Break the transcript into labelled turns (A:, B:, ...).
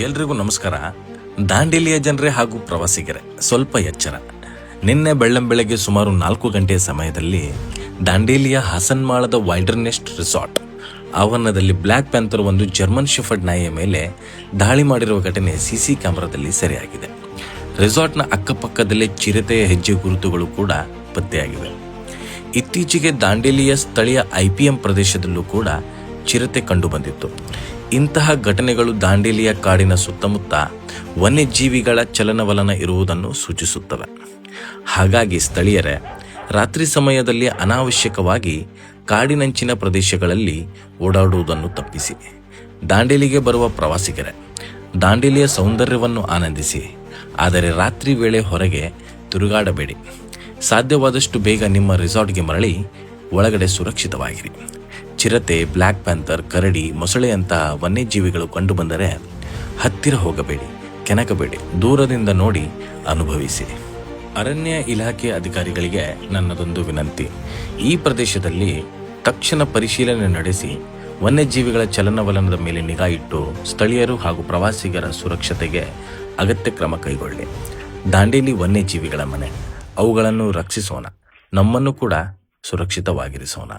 A: ಎಲ್ರಿಗೂ ನಮಸ್ಕಾರ. ದಾಂಡೇಲಿಯ ಜನರೇ ಹಾಗೂ ಪ್ರವಾಸಿಗರೇ ಸ್ವಲ್ಪ ಎಚ್ಚರ. ನಿನ್ನೆ ಬೆಳ್ಳಂಬೆಳಗ್ಗೆ ಸುಮಾರು 4 ಗಂಟೆಯ ಸಮಯದಲ್ಲಿ ದಾಂಡೇಲಿಯ ಹಸನ್ಮಾಳದ ವೈಲ್ಡರ್ನೆಸ್ಟ್ ರೆಸಾರ್ಟ್ ಆವರಣದಲ್ಲಿ ಬ್ಲ್ಯಾಕ್ ಪ್ಯಾಂಥರ್ ಒಂದು ಜರ್ಮನ್ ಶೆಫರ್ಡ್ ನಾಯಿಯ ಮೇಲೆ ದಾಳಿ ಮಾಡಿರುವ ಘಟನೆ ಸಿಸಿ ಕ್ಯಾಮೆರಾದಲ್ಲಿ ಸೆರೆಯಾಗಿದೆ. ರೆಸಾರ್ಟ್ನ ಅಕ್ಕಪಕ್ಕದಲ್ಲೇ ಚಿರತೆಯ ಹೆಜ್ಜೆ ಗುರುತುಗಳು ಕೂಡ ಪತ್ತೆಯಾಗಿವೆ. ಇತ್ತೀಚೆಗೆ ದಾಂಡೇಲಿಯ ಸ್ಥಳೀಯ IPM ಪ್ರದೇಶದಲ್ಲೂ ಕೂಡ ಚಿರತೆ ಕಂಡುಬಂದಿತ್ತು. ಇಂತಹ ಘಟನೆಗಳು ದಾಂಡೇಲಿಯ ಕಾಡಿನ ಸುತ್ತಮುತ್ತ ವನ್ಯಜೀವಿಗಳ ಚಲನವಲನ ಇರುವುದನ್ನು ಸೂಚಿಸುತ್ತವೆ. ಹಾಗಾಗಿ ಸ್ಥಳೀಯರೇ ರಾತ್ರಿ ಸಮಯದಲ್ಲಿ ಅನಾವಶ್ಯಕವಾಗಿ ಕಾಡಿನಂಚಿನ ಪ್ರದೇಶಗಳಲ್ಲಿ ಓಡಾಡುವುದನ್ನು ತಪ್ಪಿಸಿ. ದಾಂಡೇಲಿಗೆ ಬರುವ ಪ್ರವಾಸಿಗರೇ ದಾಂಡೇಲಿಯ ಸೌಂದರ್ಯವನ್ನು ಆನಂದಿಸಿ, ಆದರೆ ರಾತ್ರಿ ವೇಳೆ ಹೊರಗೆ ತಿರುಗಾಡಬೇಡಿ. ಸಾಧ್ಯವಾದಷ್ಟು ಬೇಗ ನಿಮ್ಮ ರೆಸಾರ್ಟ್ಗೆ ಮರಳಿ ಒಳಗಡೆ ಸುರಕ್ಷಿತವಾಗಿರಿ. ಚಿರತೆ, ಬ್ಲ್ಯಾಕ್ ಪ್ಯಾಂಥರ್, ಕರಡಿ, ಮೊಸಳೆಯಂತಹ ವನ್ಯಜೀವಿಗಳು ಕಂಡುಬಂದರೆ ಹತ್ತಿರ ಹೋಗಬೇಡಿ, ಕೆಣಕಬೇಡಿ, ದೂರದಿಂದ ನೋಡಿ ಅನುಭವಿಸಿ. ಅರಣ್ಯ ಇಲಾಖೆ ಅಧಿಕಾರಿಗಳಿಗೆ ನನ್ನದೊಂದು ವಿನಂತಿ. ಈ ಪ್ರದೇಶದಲ್ಲಿ ತಕ್ಷಣ ಪರಿಶೀಲನೆ ನಡೆಸಿ ವನ್ಯಜೀವಿಗಳ ಚಲನವಲನದ ಮೇಲೆ ನಿಗಾ ಇಟ್ಟು ಸ್ಥಳೀಯರು ಹಾಗೂ ಪ್ರವಾಸಿಗರ ಸುರಕ್ಷತೆಗೆ ಅಗತ್ಯ ಕ್ರಮ ಕೈಗೊಳ್ಳಿ. ದಾಂಡೇಲಿ ವನ್ಯಜೀವಿಗಳ ಮನೆ, ಅವುಗಳನ್ನು ರಕ್ಷಿಸೋಣ, ನಮ್ಮನ್ನು ಕೂಡ ಸುರಕ್ಷಿತವಾಗಿರಿಸೋಣ.